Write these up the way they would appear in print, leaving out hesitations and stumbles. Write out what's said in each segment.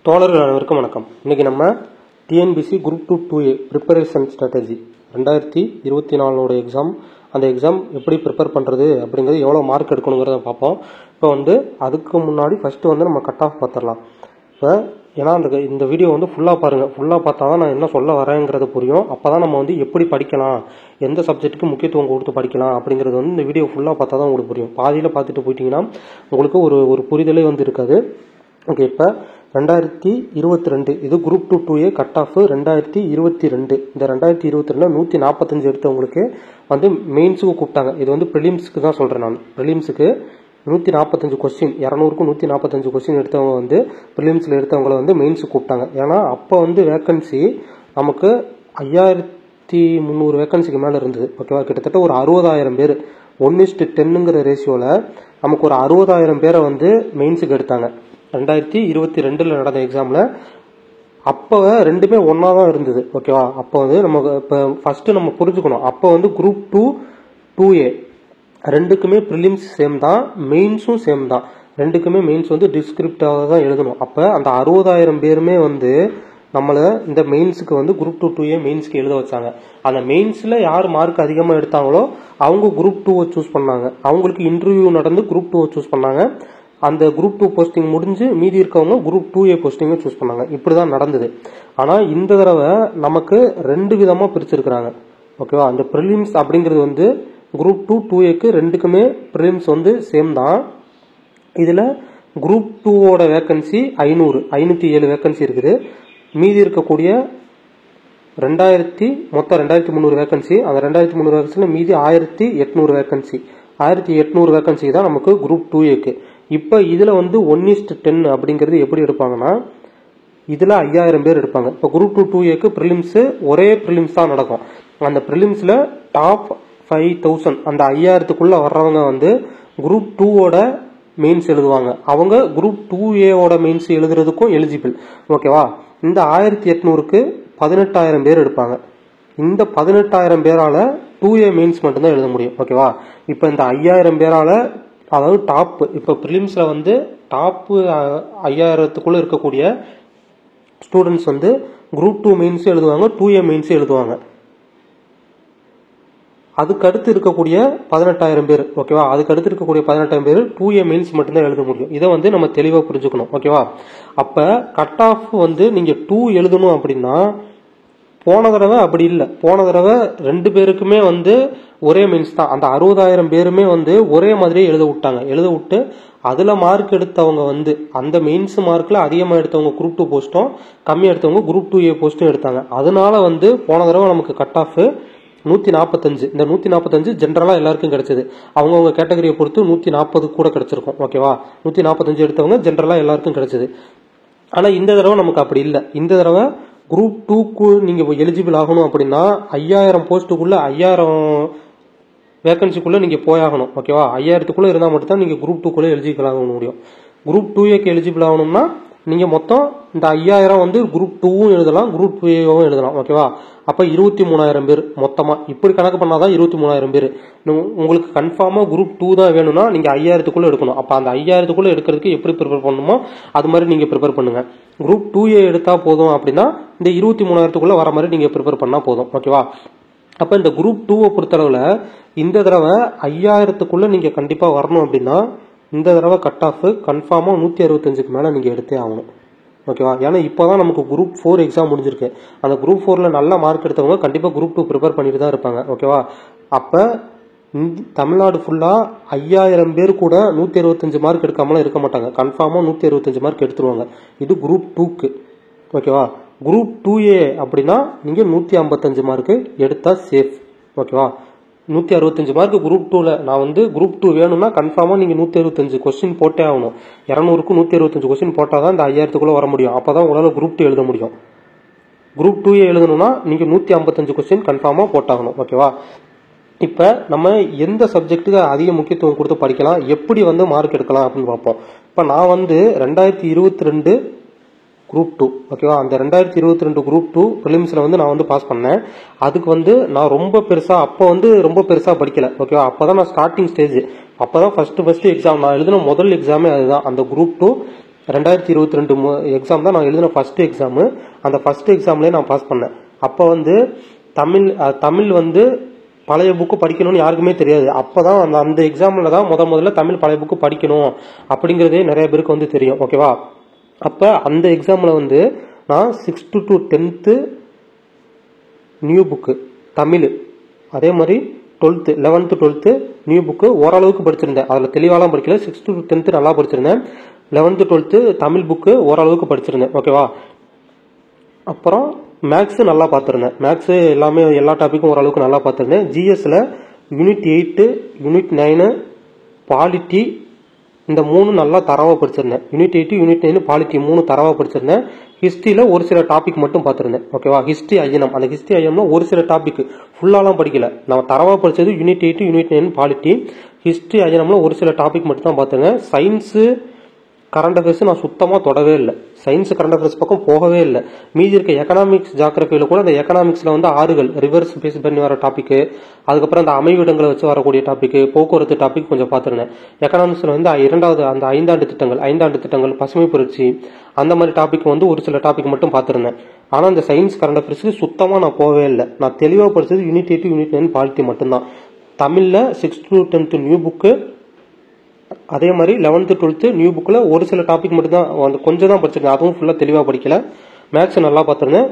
தோழர்கள் அனைவருக்கும் வணக்கம். இன்னைக்கு நம்ம TNPSC group 2A preparation strategy 2024 exam, அந்த எக்ஸாம் எப்படி ப்ரிப்பேர் பண்ணுறது அப்படிங்கிறது, எவ்வளோ மார்க் எடுக்கணுங்கிறத பார்ப்போம். இப்போ அதுக்கு முன்னாடி ஃபஸ்ட்டு நம்ம கட் ஆஃப் பார்த்துடலாம். இப்போ ஏன்னா இந்த வீடியோ ஃபுல்லாக பாருங்கள். ஃபுல்லாக பார்த்தா தான் நான் என்ன சொல்ல வரேங்கிறது புரியும். அப்போ தான் நம்ம எப்படி படிக்கலாம், எந்த சப்ஜெக்ட்டுக்கு முக்கியத்துவம் கொடுத்து படிக்கலாம் அப்படிங்கிறது இந்த வீடியோ ஃபுல்லாக பார்த்தா தான் உங்களுக்கு புரியும். பாதியில் பார்த்துட்டு போயிட்டீங்கன்னா உங்களுக்கு ஒரு புரிதலே இருக்காது. ஓகே, இப்போ 2022 இது குரூப் 2A கட் ஆஃப் 2022. இந்த 2022 145 எடுத்தவங்களுக்கு மெயின்ஸுக்கு கூப்பிட்டாங்க. இது ப்ரிலிம்ஸுக்கு தான் சொல்கிறேன் நான். ப்ரிலிம்ஸுக்கு 145 கொஸ்டின், 200க்கு 145 கொஸ்டின் எடுத்தவங்க ப்ரிலிம்ஸில் எடுத்தவங்களை மெயின்ஸுக்கு கூப்பிட்டாங்க. ஏன்னா அப்போ வேக்கன்சி நமக்கு 5300 வேக்கன்சிக்கு மேலே இருந்தது. ஓகேவா, கிட்டத்தட்ட ஒரு 60,000 பேர் 1:10ங்கிற ரேஷியோவில் நமக்கு ஒரு 60,000 பேரை மெயின்ஸுக்கு எடுத்தாங்க 2022 நடந்த எக்ஸாமில். அப்போ ரெண்டுமே ஒன்றா தான் இருந்தது. ஓகேவா, அப்போ நம்ம இப்போ ஃபஸ்ட்டு நம்ம புரிஞ்சுக்கணும். அப்போ குரூப் 2A ரெண்டுக்குமே ப்ரிலிம்ஸ் சேம் தான், மெயின்ஸும் சேம் தான். ரெண்டுக்குமே மெயின்ஸ் டிஸ்கிரிப்டாக தான் எழுதணும். அப்போ அந்த 60,000 பேருமே நம்மளை இந்த மெயின்ஸுக்கு குரூப் 2A மெயின்ஸ்க்கு எழுத வச்சாங்க. அந்த மெயின்ஸில் யார் மார்க் அதிகமாக எடுத்தாங்களோ அவங்க குரூப் 2 சூஸ் பண்ணாங்க. அவங்களுக்கு இன்டர்வியூ நடந்து குரூப் 2 சூஸ் பண்ணாங்க. அந்த குரூப் 2 போஸ்டிங் முடிஞ்சு மீதி இருக்கவங்க குரூப் 2A போஸ்டிங்கை சூஸ் பண்ணாங்க. இப்படி தான் நடந்தது. ஆனால் இந்த தடவை நமக்கு ரெண்டு விதமாக பிரிச்சிருக்கிறாங்க. ஓகேவா, அந்த ப்ரிலிம்ஸ் அப்படிங்கிறது குரூப் 2A ரெண்டுக்குமே ப்ரிலிம்ஸ் சேம் தான். இதில் குரூப் 2ஓட வேக்கன்சி 507 வேக்கன்சி இருக்குது. மீதி இருக்கக்கூடிய மொத்தம் 2300 வேக்கன்சி. அந்த 2300 வேக்கன்சியில் மீதி 1800 வேக்கன்சி. 1800 வேக்கன்சி தான் நமக்கு குரூப் 2Aக்கு. இப்போ இதில் 1:10 அப்படிங்கிறது எப்படி எடுப்பாங்கன்னா, இதில் 5000 பேர் எடுப்பாங்க. இப்போ குரூப் 2A ப்ரிலிம்ஸு ஒரே ப்ரிலிம்ஸ் தான் நடக்கும். அந்த ப்ரிலிம்ஸில் டாப் 5000 அந்த 5000க்குள்ளே வர்றவங்க குரூப் 2ஓட மெயின்ஸ் எழுதுவாங்க. அவங்க குரூப் 2A மெயின்ஸ் எழுதுறதுக்கும் எலிஜிபிள். ஓகேவா, இந்த 1800க்கு 18,000 பேர் எடுப்பாங்க. இந்த 18,000 பேரால் 2A மெயின்ஸ் மட்டும்தான் எழுத முடியும். ஓகேவா, இப்போ இந்த 5000 பேரால், அதாவது டாப், இப்போ ப்ரிலிம்ஸில் டாப்பு 5000க்குள்ளே இருக்கக்கூடிய ஸ்டூடெண்ட்ஸ் குரூப் 2 மெயின்ஸ் எழுதுவாங்க, 2A மெயின்ஸ் எழுதுவாங்க. அதுக்கு அடுத்து இருக்கக்கூடிய 18,000 பேர், ஓகேவா, அதுக்கு அடுத்து இருக்கக்கூடிய 18,000 பேர் 2A மெயின்ஸ் மட்டும்தான் எழுத முடியும். இதை நம்ம தெளிவாக புரிஞ்சுக்கணும். ஓகேவா, அப்போ கட் ஆஃப் நீங்கள் 2 எழுதணும் அப்படின்னா, போன தடவை அப்படி இல்லை. போன தடவை ரெண்டு பேருக்குமே ஒரே மெயின்ஸ் தான். அந்த 60,000 பேருமே ஒரே மாதிரியே எழுத விட்டு அதில் மார்க் எடுத்தவங்க அந்த மெயின்ஸ் மார்க்கில் அதிகமாக எடுத்தவங்க குரூப் 2 போஸ்ட்டும், கம்மியாக எடுத்தவங்க குரூப் 2A போஸ்ட்டும் எடுத்தாங்க. அதனால போன தடவை நமக்கு கட் ஆஃப் 145. இந்த 145 ஜென்ரலாக எல்லாருக்கும் கிடைச்சது. அவங்கவுங்க கேட்டகரியை பொறுத்து 140 கூட கிடைச்சிருக்கும். ஓகேவா, 145 எடுத்தவங்க ஜென்ரலாக எல்லாருக்கும் கிடைச்சது. ஆனால் இந்த தடவை நமக்கு அப்படி இல்லை. இந்த தடவை குரூப் 2க்கு நீங்கள் எலிஜிபிள் ஆகணும் அப்படின்னா 5000 போஸ்ட்டுக்குள்ளே 5000 வேக்கன்சிக்குள்ளே நீங்கள் போயாகணும். ஓகேவா, 5000க்குள்ளே இருந்தால் மட்டும்தான் நீங்கள் குரூப் 2க்குள்ளே எலிஜிபிள் ஆக முடியும். குரூப் 2Aக்கு எலிஜிபிள் ஆகணும்னா நீங்கள் மொத்தம் இந்த 5000 குரூப் 2வும் எழுதலாம், குரூப் 2Aவும் எழுதலாம். ஓகேவா, அப்போ 23,000 பேர் மொத்தமாக. இப்படி கணக்கு பண்ணாதான் 23,000 பேர். உங்களுக்கு கன்ஃபார்மாக குரூப் 2 தான் வேணும்னா நீங்கள் 5000க்குள்ளே எடுக்கணும். அப்போ அந்த 5000க்குள்ளே எடுக்கிறதுக்கு எப்படி ப்ரிப்பேர் பண்ணணுமோ அது மாதிரி நீங்கள் ப்ரிப்பேர் பண்ணுங்கள். குரூப் 2A எடுத்தால் போதும் அப்படின்னா இந்த 23,000க்குள்ளே வர மாதிரி நீங்கள் ப்ரிப்பேர் பண்ணால் போதும். ஓகேவா, அப்போ இந்த குரூப் 2 பொறுத்தளவில் இந்த தடவை 5000க்குள்ளே நீங்கள் கண்டிப்பாக வரணும் அப்படின்னா இந்த தடவை கட் ஆஃப் கன்ஃபார்மாக 165க்கு மேலே நீங்கள் எடுத்தே ஆகணும். ஓகேவா, ஏன்னா இப்போ தான் நமக்கு குரூப் 4 எக்ஸாம் முடிஞ்சிருக்கு. அந்த குரூப் 4ல் நல்ல மார்க் எடுத்தவங்க கண்டிப்பாக குரூப் 2 ப்ரிப்பேர் பண்ணிட்டு தான் இருப்பாங்க. ஓகேவா, அப்போ தமிழ்நாடு ஃபுல்லாக 5000 பேர் கூட 165 மார்க் எடுக்காமலாம் இருக்க மாட்டாங்க. கன்ஃபார்மாக 165 மார்க் எடுத்துருவாங்க. இது குரூப் 2க்கு. ஓகேவா, குரூப் 2A அப்படின்னா நீங்கள் 155 மார்க்கு எடுத்தால் சேஃப். ஓகேவா, 165 மார்க் குரூப் 2ல. நான் குரூப் 2 வேணும்னா கன்ஃபார்மாக நீங்கள் 165 கொஸ்டின் போட்டே ஆகணும். 200க்கு 165 கொஸ்டின் போட்டால் தான் இந்த 5000க்குள்ளே வர முடியும். அப்போ தான் உங்களால் குரூப் 2 எழுத முடியும். குரூப் 2A எழுதணும்னா நீங்கள் 155 கொஸ்டின் கன்ஃபார்மாக போட்டாகணும். ஓகேவா, இப்போ நம்ம எந்த சப்ஜெக்ட்டுக்கு அதிக முக்கியத்துவம் கொடுத்து படிக்கலாம், எப்படி மார்க் எடுக்கலாம் அப்படின்னு பார்ப்போம். இப்போ நான் 2022 குரூப் 2. ஓகேவா, அந்த 2022 குரூப் 2 ப்ரிலிம்ஸில் நான் பாஸ் பண்ணேன். அதுக்கு நான் ரொம்ப பெருசாக அப்போ ரொம்ப பெருசாக படிக்கலை. ஓகேவா, அப்போ தான் நான் ஸ்டார்டிங் ஸ்டேஜ். அப்போ தான் ஃபஸ்ட்டு எக்ஸாம் நான் எழுதின முதல் எக்ஸாமே அதுதான். அந்த குரூப் 2 2022 எக்ஸாம் தான் நான் எழுதின ஃபர்ஸ்ட் எக்ஸாமு. அந்த ஃபர்ஸ்ட் எக்ஸாம்லேயே நான் பாஸ் பண்ணேன். அப்போ வந்து தமிழ் வந்து பழைய புக்கு படிக்கணும்னு யாருக்குமே தெரியாது. அப்போதான் அந்த எக்ஸாமில் தான் முதல்ல தமிழ் பழைய புக்கு படிக்கணும் அப்படிங்கிறதே நிறைய பேருக்கு வந்து தெரியும். ஓகேவா? அப்போ அந்த எக்ஸாமில் வந்து நான் 6th to 10th new book Tamil, அதே மாதிரி 11th 12th நியூ புக்கு ஓரளவுக்கு படிச்சிருந்தேன். அதில் தெளிவாலாம் படிக்கல. 6th to 10th நல்லா படிச்சிருந்தேன். 11th 12th தமிழ் புக்கு ஓரளவுக்கு படிச்சிருந்தேன். ஓகேவா? அப்புறம் மேக்ஸ் நல்லா பார்த்துருந்தேன். மேக்ஸ் எல்லாமே எல்லா டாப்பிக்கும் ஓரளவுக்கு நல்லா பார்த்துருந்தேன். ஜிஎஸ்ல யூனிட் 8 யூனிட் 9 பாலிட்டி இந்த 3 நல்லா தரவாக படிச்சிருந்தேன். யூனிட் 8 யூனிட் 9 பாலிட்டி 3 தரவாக படிச்சிருந்தேன். ஹிஸ்ட்ரியில் ஒரு சில டாபிக் மட்டும் பார்த்துருந்தேன். ஓகேவா? ஹிஸ்ட்ரி ஐஎன்எம், அந்த ஹிஸ்ட்ரி ஐஎம்ல ஒரு சில டாபிக் ஃபுல்லாலாம் படிக்கல. நான் தரவாக படித்தது யூனிட் 8 யூனிட் 9 பாலிட்டி. ஹிஸ்ட்ரி ஐஎன்எம்ல ஒரு சில டாபிக் மட்டும் தான் பார்த்துருந்தேன். சயின்ஸு கரண்ட் அஃபேர்ஸ் நான் சுத்தமாக தொடவே இல்லை. சயின்ஸ் கரண்ட் அஃபேர்ஸ் பக்கம் போகவே இல்லை. மீதி இருக்க எக்கனாமிக்ஸ் ஜாகிரபியில் கூட அந்த எக்கனாமிக்ஸில் வந்து ஆறுகள் ரிவர்ஸ் பேஸ் பண்ணி வர டாப்பிக்கு, அதுக்கப்புறம் அந்த அமைவிடங்களை வச்சு வரக்கூடிய டாப்பிக்கு, போக்குவரத்து டாபிக் கொஞ்சம் பார்த்துருந்தேன். எக்கனாமிக்ஸில் வந்து அந்த 5 ஆண்டு திட்டங்கள், பசுமை புரட்சி, அந்த மாதிரி டாபிக் வந்து ஒரு சில டாபிக் மட்டும் பார்த்துருந்தேன். ஆனால் அந்த சயின்ஸ் கரண்ட் அஃபேர்ஸ்க்கு சுத்தமாக நான் போகவே இல்லை. நான் தெளிவாக படித்தது யூனிட் 8 யூனிட் 9 பாலிட்டி மட்டும்தான். தமிழில் 6th to 10th new book, அதே மாதிரி 11th 12th நியூ புக்கில் ஒரு சில டாபிக் மட்டும் தான் கொஞ்சம் தான் படிச்சிருக்கேன். அதுவும் ஃபுல்லாக தெளிவாக படிக்கல. மேக்ஸ் நல்லா பார்த்துருந்தேன்.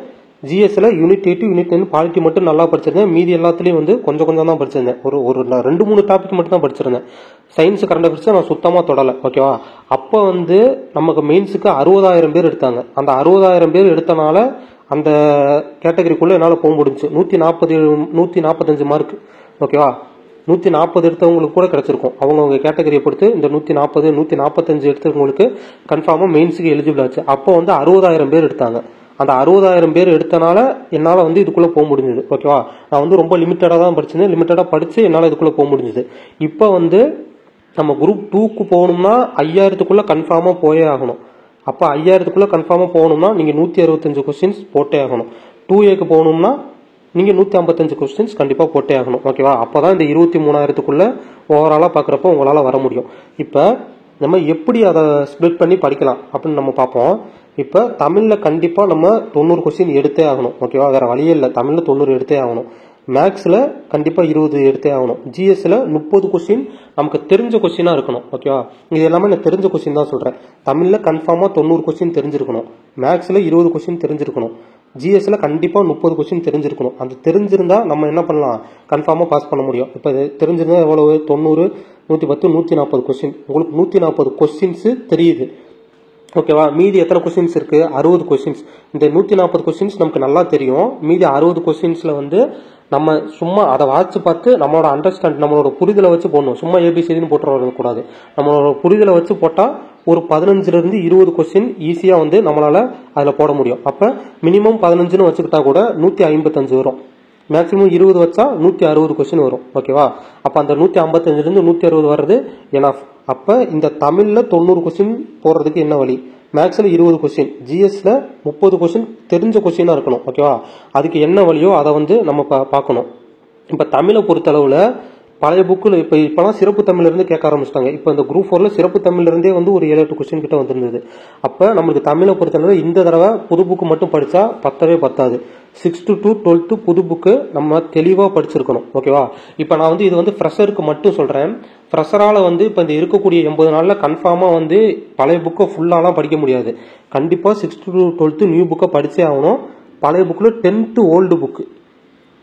ஜிஎஸ்ல யூனிட் 8 யூனிட் 9 பாலிட்டி மட்டும் நல்லா படிச்சிருந்தேன். மீதி எல்லாத்துலேயும் வந்து கொஞ்சம் தான் படிச்சிருந்தேன். ஒரு 2-3 டாபிக் மட்டும் தான் படிச்சிருந்தேன். சயின்ஸ் கரண்ட் அஃபேர்ஸ் நான் சுத்தமாக தொடலை. ஓகேவா? அப்போ வந்து நமக்கு மெயின்ஸுக்கு 60,000 பேர் எடுத்தாங்க. அந்த 60,000 பேர் எடுத்தனால அந்த கேட்டகரிக்குள்ளே என்னால் போக முடிஞ்சு. 145 மார்க். ஓகேவா? 140 எடுத்தவங்களுக்கு கூட கிடைச்சிருக்கும். அவங்க கேட்டகரியை பொறுத்து இந்த 140 145 எடுத்தவங்களுக்கு கன்ஃபார்மாக மெயின்ஸுக்கு எலிஜிபிள் ஆச்சு. அப்போ வந்து 60,000 பேர் எடுத்தாங்க. அந்த 60,000 பேர் எடுத்தனால என்னால் வந்து இதுக்குள்ளே போக முடிஞ்சது. ஓகேவா? நான் வந்து ரொம்ப லிமிட்டடாக தான் படிச்சிருந்தேன். லிமிட்டடாக படித்து என்னால் இதுக்குள்ளே போக முடிஞ்சது. இப்போ வந்து நம்ம குரூப் 2க்கு போகணும்னா 5000க்குள்ளே கன்ஃபார்மாக போயே ஆகணும். அப்போ 5000க்குள்ளே கன்ஃபார்மாக போகணும்னா நீங்கள் 165 கொஸ்டின்ஸ் போட்டே ஆகணும். 2Aக்கு போகணும்னா நீங்கள் 155 கொஸ்டின்ஸ் கண்டிப்பாக போட்டே ஆகணும். ஓகேவா? அப்போ தான் இந்த 23,000க்குள்ளே ஓவராலாக பார்க்குறப்போ உங்களால் வர முடியும். இப்போ நம்ம எப்படி அதை ஸ்ப்ளிட் பண்ணி படிக்கலாம் அப்படின்னு நம்ம பார்ப்போம். இப்போ தமிழில் கண்டிப்பாக நம்ம 90 கொஸ்டின் எடுத்தே ஆகணும். ஓகேவா? வேறு வழியே இல்லை. தமிழில் 90 எடுத்தே ஆகணும். மேக்ஸில் கண்டிப்பாக 20 எடுத்தே ஆகணும். ஜிஎஸ்ல 30 கொஸ்டின் நமக்கு தெரிஞ்ச கொஸ்டினாக இருக்கணும். ஓகேவா? இது எல்லாமே நான் தெரிஞ்ச கொஸ்டின் தான் சொல்கிறேன். தமிழில் கன்ஃபார்மாக 90 கொஸ்டின் தெரிஞ்சிருக்கணும். மேக்ஸில் 20 கொஸ்டின் தெரிஞ்சிருக்கணும். ஜிஎஸ்ல கண்டிப்பாக 30 கொஸ்டின் தெரிஞ்சிருக்கணும். அது தெரிஞ்சிருந்தா நம்ம என்ன பண்ணலாம்? கன்ஃபார்மாக பாஸ் பண்ண முடியும். இப்போ தெரிஞ்சிருந்தா எவ்வளவு? 90 110 140 கொஸ்டின். உங்களுக்கு 140 கொஸ்டின்ஸ் தெரியுது. ஓகேவா? மீதி எத்தனை கொஸ்டின்ஸ் இருக்கு? 60 கொஸ்டின்ஸ். இந்த 140 கொஸ்டின்ஸ் நமக்கு நல்லா தெரியும். மீதி 60 கொஸ்டின்ஸ்ல வந்து நம்ம சும்மா அதை வாட்சி பார்த்து நம்மளோட அண்டர்ஸ்டாண்ட், நம்மளோட புரிதலை வச்சு போடணும். சும்மா ஏபிசின்னு போட்டு வரக்கூடாது. நம்மளோட புரிதலை வச்சு போட்டால் ஒரு 15லிருந்து 20 கொஸ்டின் ஈஸியாக வந்து நம்மளால அதில் போட முடியும். அப்போ மினிமம் 15ன்னு வச்சுக்கிட்டா கூட 155 வரும். மேக்ஸிமம் 20 வச்சா 160 கொஸ்டின் வரும். ஓகேவா? அப்போ அந்த 155லிருந்து 160 வர்றது எனஃப். அப்போ இந்த தமிழில் 90 கொஸ்டின் போடுறதுக்கு என்ன வழி? மேக்ஸில் 20 கொஸ்டின், ஜிஎஸ்ல 30 கொஸ்டின் தெரிஞ்ச கொஸ்டினாக இருக்கணும். ஓகேவா? அதுக்கு என்ன வழியோ அதை வந்து நம்ம பார்க்கணும். இப்போ தமிழை பொறுத்தளவில் பழைய புக்கில் இப்போலாம் சிறப்பு தமிழ்லேருந்து கேட்க ஆரம்பிச்சிட்டாங்க. இப்போ இந்த குரூப் 4ல் சிறப்பு தமிழ்லேருந்தே வந்து ஒரு 7-8 கொஸ்டின் கிட்ட வந்துருந்தது. அப்போ நம்மளுக்கு தமிழை பொறுத்தளவு இந்த தடவை புது புக்கு மட்டும் படித்தா பத்தாது. 6th to 12th புது புக்கு நம்ம தெளிவாக படிச்சிருக்கணும். ஓகேவா? இப்போ நான் வந்து இது வந்து ஃப்ரெஷருக்கு மட்டும் சொல்கிறேன். ஃப்ரெஷரால் வந்து இப்போ இந்த இருக்கக்கூடிய 80 நாளில் கன்ஃபார்மாக வந்து பழைய புக்கை ஃபுல்லாலாம் படிக்க முடியாது. கண்டிப்பாக 6th to 12th நியூ புக்கை படித்தே ஆகணும். பழைய புக்கில் 10th ஓல்டு புக்கு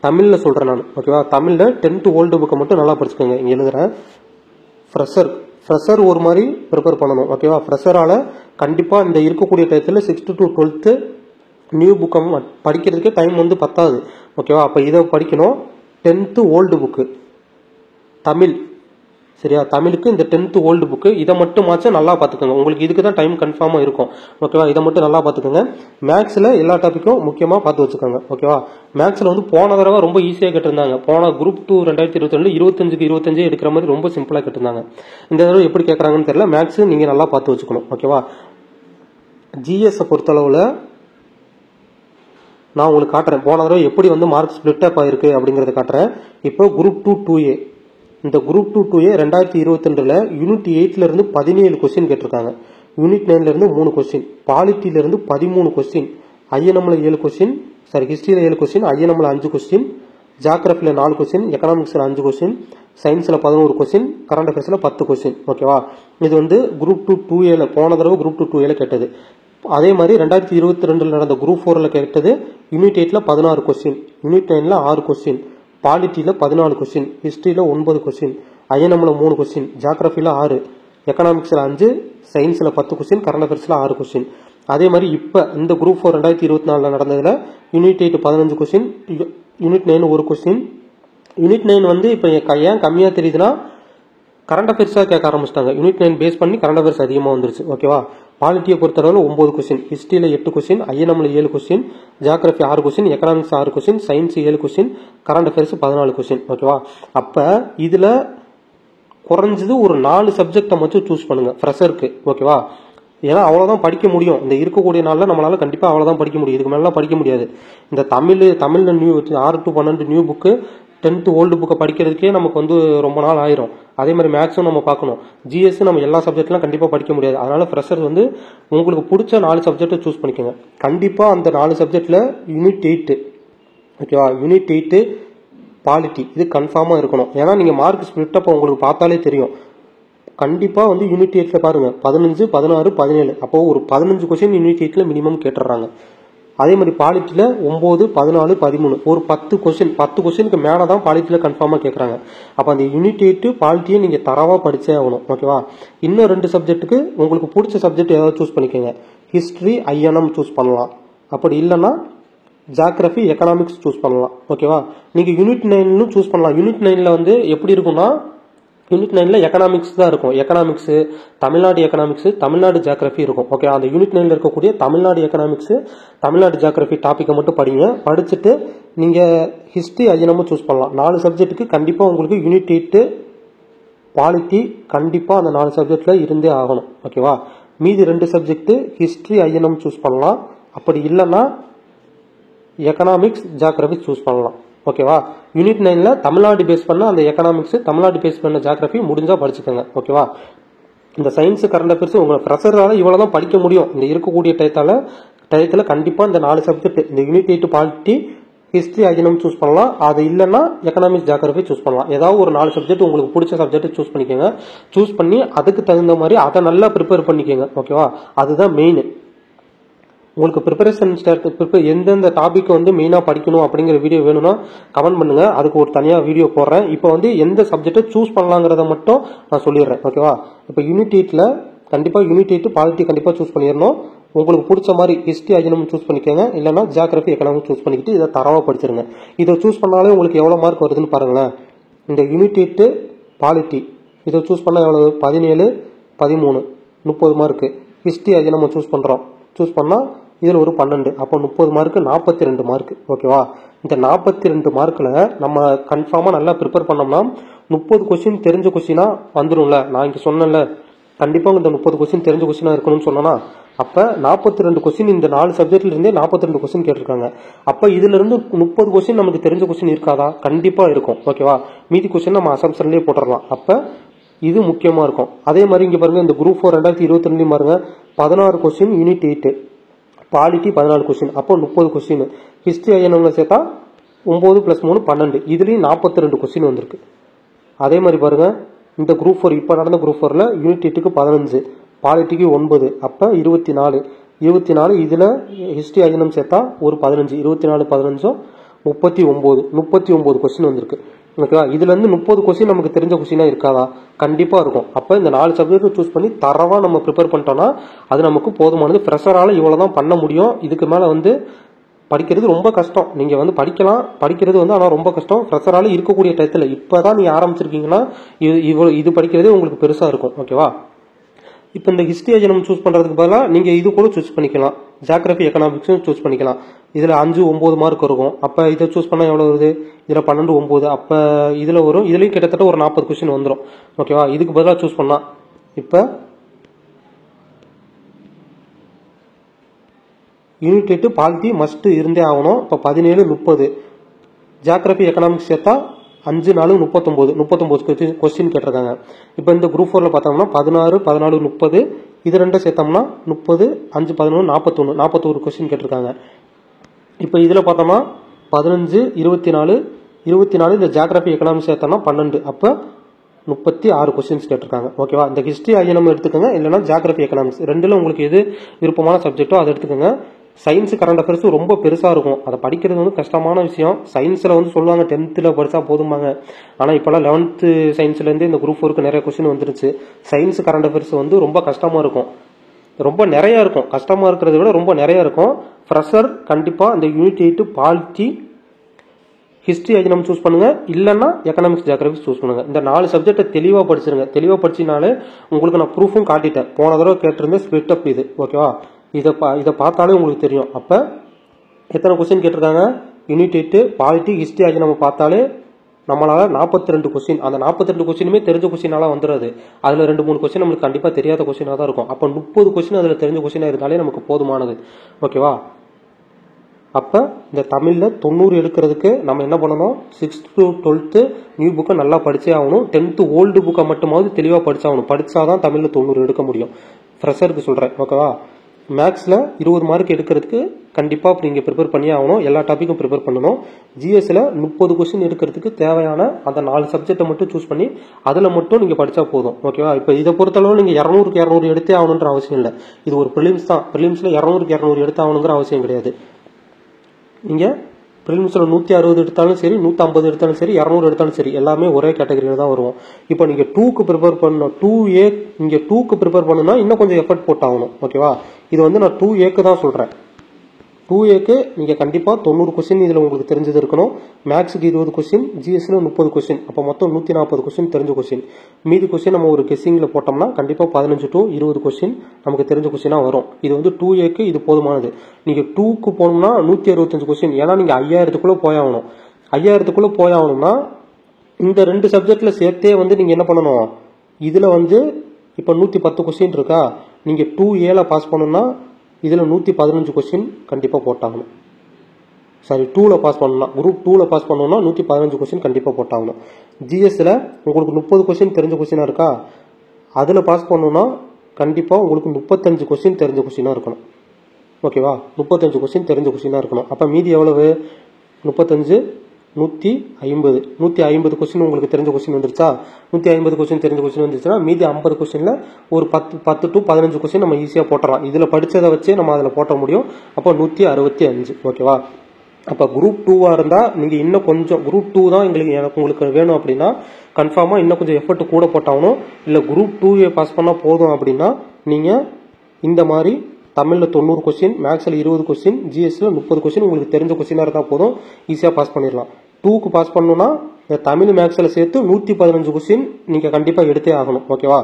தமிழில் சொல்கிறேன் நான். ஓகேவா? தமிழில் 10th ஓல்டு புக்கை மட்டும் நல்லா படிச்சுக்கோங்க. இங்கே எழுதுகிறேன். ஃப்ரெஷர் ஒரு மாதிரி ப்ரிப்பேர் பண்ணணும். ஓகேவா? ஃப்ரெஷரால் கண்டிப்பாக இந்த இருக்கக்கூடிய டயத்தில் 6th to 12th நியூ புக்கை படிக்கிறதுக்கே டைம் வந்து பத்தாது. ஓகேவா? அப்போ இதை படிக்கணும். 10th ஓல்டு புக்கு தமிழ், சரியா? தமிழுக்கு இந்த 10th ஓல்டு புக்கு இதை மட்டுமாச்சும் நல்லா பார்த்துக்கோங்க. உங்களுக்கு இதுக்கு தான் டைம் கன்ஃபார்மாக இருக்கும். ஓகேவா? இதை மட்டும் நல்லா பார்த்துக்கோங்க. மேக்ஸில் எல்லா டாப்பிக்கும் முக்கியமாக பார்த்து வச்சுக்கோங்க. ஓகேவா? மேக்ஸில் வந்து போன தடவை ரொம்ப ஈஸியாக கேட்டிருந்தாங்க. போன குரூப் 2 2022 25க்கு 25 எடுக்கிற மாதிரி ரொம்ப சிம்பிளாக கேட்டிருந்தாங்க. இந்த தடவை எப்படி கேட்குறாங்கன்னு தெரியல. மேக்ஸ் நீங்கள் நல்லா பார்த்து வச்சுக்கணும். ஓகேவா? ஜிஎஸ்ஸை பொறுத்தளவில் நான் உங்களுக்கு காட்டுறேன். போன தடவை எப்படி வந்து மார்க் ஸ்பிளிட் அப் ஆயிருக்கு அப்படிங்கிறத காட்டுறேன். இப்போ குரூப் 2 2A, இந்த குரூப் 2 2A 2022ல் யூனிட் 8ல இருந்து 17 கொஸ்டின் கேட்டிருக்காங்க. யூனிட் 9லேருந்து 3 கொஸ்டின், பாலிட்டியிலேருந்து 13 கொஸ்டின், ஐஎன்எம்ல 7 கொஸ்டின், ஹிஸ்டரியில் 7 கொஸ்டின், ஐஎன்எம்ல 5 கொஸ்டின், ஜியாகிரபியில் 4 கொஸ்டின், எக்கனாமிக்ஸில் 5 கொஸ்டின், சயின்ஸில் 11 கொஸ்டின், கரண்ட் அஃபேர்ஸில் 10 கொஸ்டின். ஓகேவா? இது வந்து குரூப் 2 போன தடவை குரூப் 2 கேட்டது. அதே மாதிரி 2022 நடந்த குரூப் 4 கேட்டது. யூனிட் 8ல 16 கொஸ்டின், யூனிட் 9ல 6 கொஸ்டின், பாலிட்டியில் 14 கொஸ்டின், ஹிஸ்டரியில் 9 கொஸ்டின், ஐஎன்எம்ல 3 கொஸ்டின், ஜியாகிரபியில் 6, எக்கனாமிக்ஸில் 5, சயின்ஸில் 10 கொஸ்டின், கரண்ட் அஃபேர்ஸில் 6 கொஸ்டின். அதே மாதிரி இப்போ இந்த குரூப் 4 2024 நடந்ததுல unit 8 15 question, unit 9 1 question. Unit 9 வந்து இப்போ ஏன் கம்மியாக தெரியுதுன்னா கரண்ட் அஃபேர்ஸாக கேட்க ஆரம்பிச்சிட்டாங்க. யூனிட் 9 பேஸ் பண்ணி கரண்ட் அஃபேர்ஸ் அதிகமாக வந்துருச்சு. ஓகேவா? பாலிட்டியை பொறுத்தளவில் 9 கொஸ்டின், ஹிஸ்டரியில் 8 கொஸ்டின், ஐஎன்எம்ல 7 question, geography 6 question, economics 6 question, science 7 question, current affairs 14 question. ஓகேவா? அப்போ இதில் குறைஞ்சது ஒரு 4 சப்ஜெக்டை மட்டும் சூஸ் பண்ணுங்க ஃப்ரெஷருக்கு. ஓகேவா? ஏன்னா அவ்வளோதான் படிக்க முடியும். இந்த இருக்கக்கூடிய நாளில் நம்மளால கண்டிப்பாக அவ்வளோதான் படிக்க முடியும். இதுக்கு மேலாம் படிக்க முடியாது. இந்த தமிழ்ல new 6 to 12 new book, 10th old புக்கை படிக்கிறதுக்கே நமக்கு வந்து ரொம்ப நாள் ஆயிரும். அதே மாதிரி மேக்ஸும் நம்ம பார்க்கணும், ஜிஎஸ் நம்ம எல்லா சப்ஜெக்ட்லாம் கண்டிப்பாக படிக்க முடியாது. அதனால ஃப்ரெஷர் வந்து உங்களுக்கு பிடிச்ச 4 சப்ஜெக்டை சூஸ் பண்ணிக்கோங்க. கண்டிப்பாக அந்த 4 சப்ஜெக்டில் யூனிட் 8, ஓகேவா, யூனிட் 8 பாலிட்டி இது கன்ஃபார்மாக இருக்கணும். ஏன்னா நீங்கள் மார்க் ஸ்பிளிட் அப்போ உங்களுக்கு பார்த்தாலே தெரியும். கண்டிப்பாக வந்து யூனிட் 8ல பாருங்க 15, 16, 17, அப்போ ஒரு 15 கொஸ்டின் யூனிட் 8ல மினிமம் கேட்டுறாங்க. அதே மாதிரி பாலிட்டியில் 9, 14, 13 ஒரு 10 கொஸ்டினுக்கு மேலே தான் பாலிட்டியில் கன்ஃபார்மாக கேட்குறாங்க. அப்போ அந்த யூனிட் 8 பாலிட்டியை நீங்கள் தரவாக படிச்சே ஆகணும். ஓகேவா? இன்னும் 2 சப்ஜெக்ட்டுக்கு உங்களுக்கு பிடிச்ச சப்ஜெக்ட் ஏதாவது சூஸ் பண்ணிக்கோங்க. ஹிஸ்ட்ரி, ஐஎன்எம் சூஸ் பண்ணலாம். அப்படி இல்லைன்னா ஜியாகிரபி, எக்கனாமிக்ஸ் சூஸ் பண்ணலாம். ஓகேவா? நீங்கள் யூனிட் 9 சூஸ் பண்ணலாம். யூனிட் 9ல வந்து எப்படி இருக்கும்னா யூனிட் 9ல எக்கனாமிக்ஸ் தான் இருக்கும். Economics, Tamil Nadu economics, Tamil Nadu geography இருக்கும். ஓகே, அந்த யூனிட் 9ல இருக்கக்கூடிய தமிழ்நாடு எக்கனாமிக்ஸ், தமிழ்நாடு ஜியாகிரபி டாப்பிக்கை மட்டும் படிங்க. படிச்சுட்டு நீங்கள் ஹிஸ்ட்ரி, ஐஎன்எம் சூஸ் பண்ணலாம். 4 சப்ஜெக்ட்டுக்கு கண்டிப்பாக உங்களுக்கு யூனிட் 8 பாலிட்டி கண்டிப்பாக அந்த 4 சப்ஜெக்டில் இருந்தே ஆகணும். ஓகேவா? மீதி 2 சப்ஜெக்ட் ஹிஸ்ட்ரி, ஐஎன்எம் சூஸ் பண்ணலாம். அப்படி இல்லைன்னா எக்கனாமிக்ஸ், ஜியாகிரபி சூஸ் பண்ணலாம். ஓகேவா? யூனிட் 9ல தமிழ்நாடு பேஸ் பண்ண அந்த எக்கனாமிக்ஸ், தமிழ்நாடு பேஸ் பண்ண ஜியாகிரபி முடிஞ்சா படிச்சுக்கோங்க. ஓகேவா? இந்த சயின்ஸ், கரண்ட் அஃபேர்ஸ் உங்களை ப்ரெஷரால இவ்வளவுதான் படிக்க முடியும். இந்த இருக்கக்கூடிய டயத்துல கண்டிப்பா இந்த 4 சப்ஜெக்ட், இந்த unit 8 polity, history, INM choose பண்ணலாம். அது இல்லைன்னா எக்கனாமிக்ஸ், ஜியாகிரபி சூஸ் பண்ணலாம். ஏதாவது ஒரு 4 சப்ஜெக்ட் உங்களுக்கு பிடிச்ச சப்ஜெக்ட் சூஸ் பண்ணிக்கோங்க. சூஸ் பண்ணி அதுக்கு தகுந்த மாதிரி அதை நல்லா ப்ரிப்பேர் பண்ணிக்கோங்க. ஓகேவா? அதுதான் மெயின். உங்களுக்கு ப்ரிப்பரேஷன் எந்தெந்த டாபிக் வந்து மெயினாக படிக்கணும் அப்படிங்கிற வீடியோ வேணும்னா கமெண்ட் பண்ணுங்க. அதுக்கு ஒரு தனியாக வீடியோ போடுறேன். இப்போ வந்து எந்த சப்ஜெக்டை சூஸ் பண்ணலாங்கிறத மட்டும் நான் சொல்லிடுறேன். ஓகேவா? இப்போ யூனிட் 8ல கண்டிப்பாக யூனிட் 8 பாலிட்டி கண்டிப்பாக சூஸ் பண்ணிடணும். உங்களுக்கு பிடிச்ச மாதிரி ஹிஸ்ட்ரி, ஐஎன்எம் சூஸ் பண்ணிக்கோங்க. இல்லைன்னா ஜியாகிரபி, எக்கனாமிக் சூஸ் பண்ணிக்கிட்டு இதை தரவாக படிச்சிருங்க. இதை சூஸ் பண்ணாலே உங்களுக்கு எவ்வளோ மார்க் வருதுன்னு பாருங்களேன். இந்த யூனிட் 8 பாலிட்டி இதை சூஸ் பண்ணால் எவ்வளவு? 17, 13, 30 மார்க்கு. ஹிஸ்ட்ரி, ஐஎன்எம் சூஸ் பண்ணால் இதில் ஒரு 12, அப்போ 30 மார்க்கு, 42 மார்க்கு. ஓகேவா? இந்த 42 மார்க்கில் நம்ம கன்ஃபார்மாக நல்லா ப்ரிப்பேர் பண்ணோம்னா 30 கொஸ்டின் தெரிஞ்ச கொஸ்டினாக வந்துடும்ல. நான் இங்கே சொன்னேன்ல, கண்டிப்பாக இந்த 30 கொஸ்டின் தெரிஞ்ச கொஸ்டினாக இருக்கணும்னு சொன்னோன்னா, அப்போ 42 கொஸ்டின் இந்த 4 சப்ஜெக்ட்ல இருந்தே 42 கொஸ்டின் கேட்டிருக்காங்க. அப்போ இதுல இருந்து 30 கொஸ்டின் நமக்கு தெரிஞ்ச கொஸ்டின் இருக்காதா? கண்டிப்பாக இருக்கும். ஓகேவா? மீதி கொஸ்டின் நம்ம அசம்ஷன்லேயே போட்டுடலாம். அப்போ இது முக்கியமாக இருக்கும். அதே மாதிரி இங்கே பாருங்க, இந்த குரூப் 4 2022 பாருங்க 16 கொஸ்டின் யூனிட் 8, பாலிட்டி 14 கொஸ்டின், அப்போ 30 கொஸ்டின். ஹிஸ்ட்ரி, ஐஎன்எம்ல சேர்த்தா 9 + 3 12, இதுலேயும் 42 கொஸ்டின் வந்திருக்கு. அதே மாதிரி பாருங்க, இந்த குரூப் 4 இப்போ நடந்த குரூப் 4ல யூனிட் 8க்கு 15, பாலிட்டிக்கு 9, அப்போ 24. இதில் ஹிஸ்ட்ரி, ஐஎன்எம் சேர்த்தா ஒரு 15, 24 15 39 கொஸ்டின் வந்திருக்கு. ஓகேவா? இதுல இருந்து 30 கொஸ்டின் நமக்கு தெரிஞ்ச கொஸ்டினா இருக்காதா? கண்டிப்பா இருக்கும். அப்ப இந்த 4 சப்ஜெக்ட் சூஸ் பண்ணி தரவா நம்ம ப்ரிப்பேர் பண்ணிட்டோம்னா அது நமக்கு போதுமானது. ஃப்ரெஷரால இவ்வளவுதான் பண்ண முடியும். இதுக்கு மேல வந்து படிக்கிறது ரொம்ப கஷ்டம். நீங்க வந்து படிக்கிறது வந்து ஆனா ரொம்ப கஷ்டம். ஃப்ரெஷரால இருக்கக்கூடிய டயத்துல இப்பதான் நீங்க ஆரம்பிச்சிருக்கீங்கன்னா இது படிக்கிறதே உங்களுக்கு பெருசா இருக்கும். ஓகேவா? இப்போ இந்த ஹிஸ்ட்ரி, ஐஎன்எம் சூஸ் பண்றதுக்கு பதிலாக நீங்க இது கூட சூஸ் பண்ணிக்கலாம். ஜியாகிரபி, எக்கனாமிக்ஸும் சூஸ் பண்ணிக்கலாம். இதுல 5, 9 மார்க் இருக்கும். அப்ப இதை சூஸ் பண்ணா எவ்வளவு வருது? இதுல 12, 9, அப்ப இதுல வரும். இதுலயும் கிட்டத்தட்ட ஒரு 40 கொஸ்டின் வந்துடும். ஓகேவா? இதுக்கு பதிலாக சூஸ் பண்ணா இப்ப யூனிட் 8 பாலிட்டி மஸ்ட் இருந்தே ஆகணும். இப்போ 17, 30, ஜியாகிரபி, எக்கனாமிக்ஸ் சேர்த்தா 5, 4, 39 கொஸ்டின் கேட்டிருக்காங்க. இப்போ இந்த குரூப் 4ல பார்த்தோம்னா 16, 14, 30, இது ரெண்டும் சேர்த்தோம்னா 30, 5, 11, 41 கொஸ்டின் கேட்டிருக்காங்க. இப்போ இதில் பார்த்தோம்னா 15, 24 இந்த ஜியாகிரபி எக்கனாமிக்ஸ் சேர்த்தோம்னா 12, அப்போ 36 கொஸ்டின்ஸ் கேட்டிருக்காங்க. ஓகேவா, இந்த ஹிஸ்ட்ரி ஐஎன்எம் எடுத்துக்கோங்க, இல்லைன்னா ஜியாகிரபி எக்கனாமிக்ஸ் ரெண்டுல உங்களுக்கு எது விருப்பமான சப்ஜெக்டோ அதை எடுத்துக்கோங்க. சயின்ஸ் கரண்ட் அஃபேர்ஸ் ரொம்ப பெருசாக இருக்கும், அதை படிக்கிறது வந்து கஷ்டமான விஷயம். சயின்ஸில் வந்து சொல்லுவாங்க 10th படித்தா போதுமாங்க, ஆனால் இப்போலாம் 11th சயின்ஸ்லேருந்து இந்த குரூப் 4க்கு நிறைய கொஸ்டின் வந்துருச்சு. சயின்ஸ் கரண்ட் அஃபேர்ஸ் வந்து ரொம்ப கஷ்டமாக இருக்கும், ரொம்ப நிறையா இருக்கும். கஷ்டமாக இருக்கிறத விட ரொம்ப நிறையா இருக்கும். ஃப்ரெஷர் கண்டிப்பாக இந்த unit 8 polity history INM choose பண்ணுங்க, இல்லைன்னா எக்கனாமிக்ஸ் ஜியோகிராஃபி சூஸ் பண்ணுங்க. இந்த 4 சப்ஜெக்டை தெளிவாக படிச்சிருங்க. தெளிவாக படிச்சினாலே உங்களுக்கு நான் ப்ரூஃபும் காட்டிட்டேன். போன தடவை கேட்டிருந்தேன் ஸ்பிளிட் அப் இது. ஓகேவா, இதை பார்த்தாலே உங்களுக்கு தெரியும். அப்போ எத்தனை கொஸ்டின் கேட்டிருக்காங்க? யூனிட் 8 பாலிட்டி ஹிஸ்ட்ரி ஐஎன்எம் பார்த்தாலே நம்மளால 42 கொஸ்டின், அந்த 42 கொஸ்டினுமே தெரிஞ்ச கொஸ்டினால வந்துடுறது. அதில் 2-3 கொஸ்டின் நம்மளுக்கு கண்டிப்பாக தெரியாத கொஸ்டினாக தான் இருக்கும். அப்போ 30 கொஸ்டின் அதில் தெரிஞ்ச கொஸ்டினாக இருந்தாலே நமக்கு போதுமானது. ஓகேவா, அப்போ இந்த தமிழில் 90 எடுக்கிறதுக்கு நம்ம என்ன பண்ணணும்? 6th to 12th நியூ புக்கை நல்லா படிச்சே ஆகணும். 10th ஓல்டு புக்கை மட்டுமாவது தெளிவாக படிச்சாகணும். படித்தாதான் தமிழில் 90 எடுக்க முடியும். ஃப்ரெஷருக்கு சொல்கிறேன். ஓகேவா, மேக்ஸில் 20 மார்க் எடுக்கிறதுக்கு கண்டிப்பாக நீங்கள் ப்ரிப்பேர் பண்ணியே ஆகணும். எல்லா டாப்பிக்கும் ப்ரிப்பேர் பண்ணணும். ஜிஎஸ்ல 30 கொஸ்டின் எடுக்கிறதுக்கு தேவையான அந்த 4 சப்ஜெக்டை மட்டும் சூஸ் பண்ணி அதில் மட்டும் நீங்கள் படித்தா போதும். ஓகேவா, இப்போ இதை பொறுத்தளவு நீங்கள் 200க்கு 200 எடுத்தே ஆகணுன்ற அவசியம் இல்லை. இது ஒரு ப்ரிலிம்ஸ் தான். ப்ரிலிம்ஸில் 200க்கு 200 எடுத்து ஆகணுங்கிற அவசியம் கிடையாது. நீங்கள் ப்ரிலிம்ஸில் 160 எடுத்தாலும் சரி, 150 எடுத்தாலும் சரி, 200 எடுத்தாலும் சரி, எல்லாமே ஒரே கேட்டகரியில் தான் வருவோம். இப்போ நீங்கள் 2க்கு ப்ரிப்பேர் பண்ணணும். 2A நீங்கள் 2க்கு ப்ரிப்பேர் பண்ணணும்னா இன்னும் கொஞ்சம் எஃபர்ட் போட்டாகணும். ஓகேவா, இது வந்து நான் 2Aக்கு தான் சொல்கிறேன். 2Aக்கு நீங்கள் கண்டிப்பாக 90 கொஸ்டின் இதில் உங்களுக்கு தெரிஞ்சது இருக்கணும். மேக்ஸுக்கு 20 கொஸ்டின், ஜிஎஸ்ல 30 கொஸ்டின், அப்போ மொத்தம் 140 கொஸ்டின் தெரிஞ்ச கொஸ்டின். மீதி கொஸ்டின் நம்ம ஒரு கெஸ்ஸிங்கில் போட்டோம்னா கண்டிப்பாக 15 to 20 கொஸ்டின் நமக்கு தெரிஞ்ச கொஸ்டினாக வரும். இது வந்து 2Aக்கு இது போதுமானது. நீங்கள் 2க்கு போகணும்னா 165 கொஸ்டின், ஏன்னா நீங்கள் 5000க்குள்ளே போயாகணும். 5000க்குள்ளே போயாகணும்னா இந்த 2 சப்ஜெக்டில் சேர்த்தே வந்து நீங்கள் என்ன பண்ணணும்? இதில் வந்து இப்போ 110 கொஸ்டின் இருக்கா, நீங்கள் 2Aல பாஸ் பண்ணணும்னா இதில் 115 கொஸ்டின் கண்டிப்பாக போட்டாகணும். சாரி, 2ல பாஸ் பண்ணணும்னா, குரூப் 2ல பாஸ் பண்ணணும்னா 115 கொஸ்டின் கண்டிப்பாக போட்டாகணும். ஜிஎஸ்ல உங்களுக்கு 30 கொஸ்டின் தெரிஞ்ச கொஸ்டினாக இருக்கா, அதில் பாஸ் பண்ணணும்னா கண்டிப்பாக உங்களுக்கு 35 கொஸ்டின் தெரிஞ்ச கொஸ்டினாக இருக்கணும். ஓகேவா, 35 கொஸ்டின் தெரிஞ்ச கொஸ்டினாக இருக்கணும். அப்போ மீதி எவ்வளவு? 35, 150 கொஸ்டின் உங்களுக்கு தெரிஞ்ச கொஸ்டின் வந்துருச்சா? 150 கொஸ்டின் தெரிஞ்ச கொஸ்டின் வந்துருச்சுன்னா மீதி 50 கொஸ்டின்ல ஒரு 10 to 15 கொஸ்டின் நம்ம ஈஸியாக போட்டுடலாம். இதில் படித்ததை வச்சே நம்ம அதில் போட்ட முடியும். அப்போ 165. ஓகேவா, அப்போ குரூப் 2வா இருந்தால் நீங்கள் இன்னும் கொஞ்சம் குரூப் 2 தான் உங்களுக்கு வேணும் அப்படின்னா கன்ஃபார்மாக இன்னும் கொஞ்சம் எஃபர்ட் கூட போட்டாகணும். இல்லை குரூப் 2A பாஸ் பண்ணால் போதும் அப்படின்னா நீங்கள் இந்த மாதிரி தமிழில் 90 கொஸ்டின், மேக்ஸில் 20 கொஸ்டின், ஜிஎஸ்ல 30 கொஸ்டின் உங்களுக்கு தெரிஞ்ச கொஸ்டினாக இருந்தால் போதும், ஈஸியாக பாஸ் பண்ணிடலாம். 2க்கு பாஸ் பண்ணணும்னா தமிழ் மேக்ஸில் சேர்த்து 115 கொஸ்டின் நீங்கள் கண்டிப்பாக எடுத்தே ஆகணும். ஓகேவா,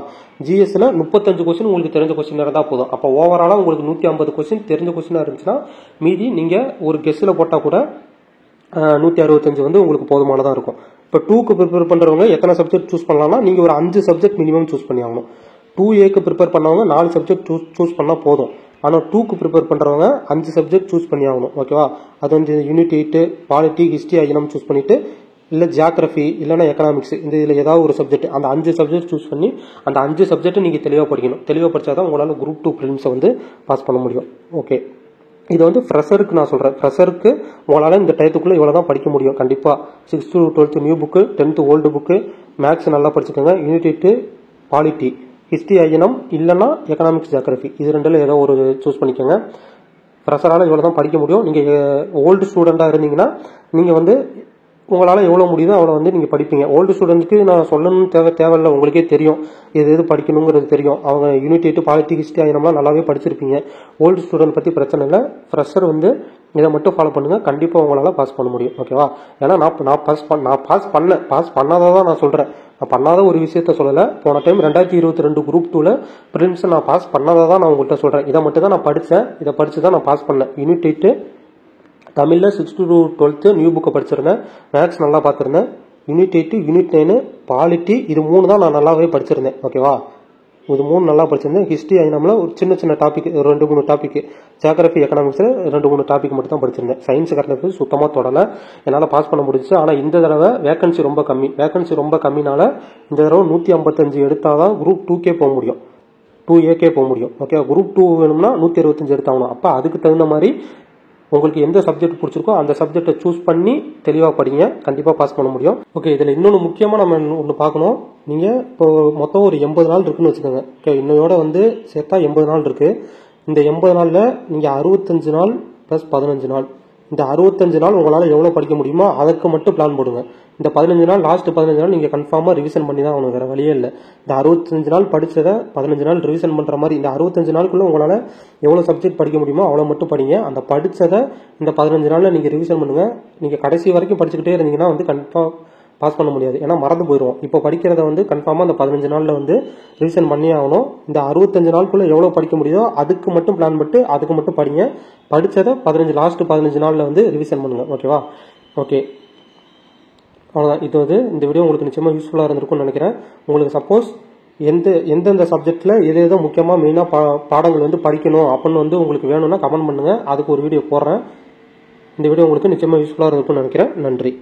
ஜிஎஸ்ல 35 கொஸ்டின் உங்களுக்கு தெரிஞ்ச கொஸ்டினாக இருந்தால் போதும். அப்போ ஓவராலாக உங்களுக்கு 150 கொஸ்டின் தெரிஞ்ச கொஸ்டினாக இருந்துச்சுன்னா மீதி நீங்கள் ஒரு கெஸ்ஸில் போட்டால் கூட 165 வந்து உங்களுக்கு போதுமானதாக இருக்கும். இப்போ 2க்கு ப்ரிப்பேர் பண்ணுறவங்க எத்தனை சப்ஜெக்ட் சூஸ் பண்ணலாம்னா நீங்கள் ஒரு 5 சப்ஜெக்ட் மினிமம் சூஸ் பண்ணி ஆகணும். 2Aக்கு ப்ரிப்பேர் பண்ணவங்க 4 சப்ஜெக்ட் சூஸ் பண்ணால் போதும். ஆனால் 2க்கு ப்ரிப்பேர் பண்ணுறவங்க 5 சப்ஜெக்ட் சூஸ் பண்ணி ஆகணும். ஓகேவா, அது வந்து unit 8 polity history INM choose பண்ணிட்டு, இல்லை ஜியோகிராஃபி இல்லைன்னா எக்கனாமிக்ஸ், இந்த இதில் ஏதாவது ஒரு சப்ஜெக்ட், அந்த 5 சப்ஜெக்ட் சூஸ் பண்ணி அந்த 5 சப்ஜெக்ட்டை நீங்கள் தெளிவாக படிக்கணும். தெளிவாக படித்தா தான் உங்களால் குரூப் 2 ப்ரிலிம்ஸை வந்து பாஸ் பண்ண முடியும். ஓகே, இது வந்து ஃப்ரெஷருக்கு நான் சொல்கிறேன். ஃப்ரெஷருக்கு உங்களால் இந்த டயத்துக்குள்ளே இவ்வளோ தான் படிக்க முடியும். கண்டிப்பாக 6th to 12th new book, 10th old book, maths நல்லா படிச்சுக்கோங்க. யூனிட் 8 பாலிட்டி ஹிஸ்ட்ரி ஐஎன்எம் இல்லைன்னா எக்கனாமிக்ஸ் ஜியோகிராஃபி, இது ரெண்டில் ஏதோ ஒரு சூஸ் பண்ணிக்கோங்க. ஃப்ரெஷரால் இவ்வளோ தான் படிக்க முடியும். நீங்கள் ஓல்டு ஸ்டூடெண்ட்டாக இருந்தீங்கன்னா நீங்கள் வந்து உங்களால் எவ்வளோ முடியுதோ அவ்வளோ வந்து நீங்கள் படிப்பீங்க. ஓல்டு ஸ்டூடெண்ட்ஸ்க்கு நான் சொல்லணும்னு தேவையில்லை, உங்களுக்கே தெரியும் எது படிக்கணுங்கிறது தெரியும். அவங்க யூனிட் 8 பாலிட்டி ஹிஸ்ட்ரி ஐஎன்எம்லாம் நல்லாவே படிச்சிருப்பீங்க. ஓல்டு ஸ்டூடெண்ட் பற்றி பிரச்சனை இல்லை. ஃப்ரெஷர் வந்து இதை மட்டும் ஃபாலோ பண்ணுங்கள், கண்டிப்பாக உங்களால் பாஸ் பண்ண முடியும். ஓகேவா, ஏன்னா நான் பாஸ் பண்ணாதான் தான் நான் சொல்கிறேன். நான் பண்ணாத ஒரு விஷயத்த சொல்லலை. போன டைம் 2022 குரூப் 2ல ப்ரிலிம்ஸ் நான் பாஸ் பண்ணாதான் தான் நான் உங்கள்கிட்ட சொல்கிறேன். இதை மட்டும் தான் நான் படித்தேன், இதை படித்து தான் நான் பாஸ் பண்ணேன். யூனிட் 8 தமிழில் 6th to 12th நியூ புக்கை படிச்சிருந்தேன், மேக்ஸ் நல்லா பார்த்துருந்தேன். யூனிட் 8 யூனிட் 9 பாலிட்டி, இது 3 தான் நான் நல்லாவே படிச்சிருந்தேன். ஓகேவா, இது 3 நல்லா படிச்சிருந்தேன். ஹிஸ்ட்ரி ஐஎன்எம்ல ஒரு சின்ன டாபிக், 2-3 டாபிக், ஜியோகிராஃபி எக்கனாமிக்ஸில் 2-3 டாபிக் மட்டும் தான் படிச்சிருந்தேன். சயின்ஸ் கரண்ட் சுத்தமாக தொடலை, என்னால் பாஸ் பண்ண முடிஞ்சிச்சு. ஆனால் இந்த தடவை வேகன்சி ரொம்ப கம்மினால இந்த தடவை 155 எடுத்தால் தான் குரூப் 2கே போக முடியும். 2Aக்கே போக முடியும். ஓகே, குரூப் 2 வேணும்னா 165 எடுத்தாகணும். அப்போ அதுக்கு தகுந்த மாதிரி உங்களுக்கு எந்த சப்ஜெக்ட் பிடிச்சிருக்கோ அந்த சப்ஜெக்டை சூஸ் பண்ணி தெளிவாக படிங்க, கண்டிப்பாக பாஸ் பண்ண முடியும். ஓகே, இதில் இன்னொன்று முக்கியமாக நம்ம ஒன்று பார்க்கணும். நீங்கள் இப்போ மொத்தம் ஒரு 80 நாள் இருக்குன்னு வச்சுக்கோங்க. ஓகே, இன்னையோட வந்து சேர்த்தா 80 நாள் இருக்குது. இந்த 80 நாளில் நீங்கள் 65 நாள் ப்ளஸ் 15 நாள், இந்த 65 நாள் உங்களால் எவ்வளோ படிக்க முடியுமோ அதுக்கு மட்டும் பிளான் போடுங்க. இந்த 15 நாள் லாஸ்ட் 15 நாள் நீங்கள் கன்ஃபார்மாக ரிவிஷன் பண்ணி தான் ஆகணும், வேறு வழியே இல்லை. இந்த 65 நாள் படித்ததை 15 நாள் ரிவிஷன் பண்ணுற மாதிரி இந்த 65 நாளுக்குள்ளே உங்களால் எவ்வளோ சப்ஜெக்ட் படிக்க முடியுமோ அவ்வளோ மட்டும் படிங்க. அந்த படித்ததை இந்த 15 நாளில் நீங்கள் ரிவிஷன் பண்ணுங்கள். நீங்கள் கடைசி வரைக்கும் படிச்சுக்கிட்டே இருந்தீங்கன்னா வந்து கன்ஃபார்ம் பாஸ் பண்ண முடியாது, ஏன்னா மறந்து போயிடுவோம். இப்போ படிக்கிறத வந்து கன்ஃபார்மாக அந்த 15 நாளில் வந்து ரிவிஷன் பண்ணி ஆகணும். இந்த 65 நாளுக்குள்ளே எவ்வளோ படிக்க முடியுதோ அதுக்கு மட்டும் பிளான் பண்ணிட்டு அதுக்கு மட்டும் படிங்க. படித்ததை லாஸ்ட் 15 நாளில் வந்து ரிவிஷன் பண்ணுங்கள். ஓகேவா? ஓகே, அவ்வளோதான். இது வந்து இந்த வீடியோ உங்களுக்கு நிச்சயமாக யூஸ்ஃபுல்லாக இருந்திருக்கும்னு நினைக்கிறேன். உங்களுக்கு சப்போஸ் எந்தெந்த சப்ஜெக்டில் எது முக்கியமாக மெயினாக பாடங்கள் வந்து படிக்கணும் அப்படின்னு வந்து உங்களுக்கு வேணும்னா கமெண்ட் பண்ணுங்கள், அதுக்கு ஒரு வீடியோ போடுறேன். இந்த வீடியோ உங்களுக்கு நிச்சயமாக யூஸ்ஃபுல்லாக இருந்திருக்கும்னு நினைக்கிறேன். நன்றி.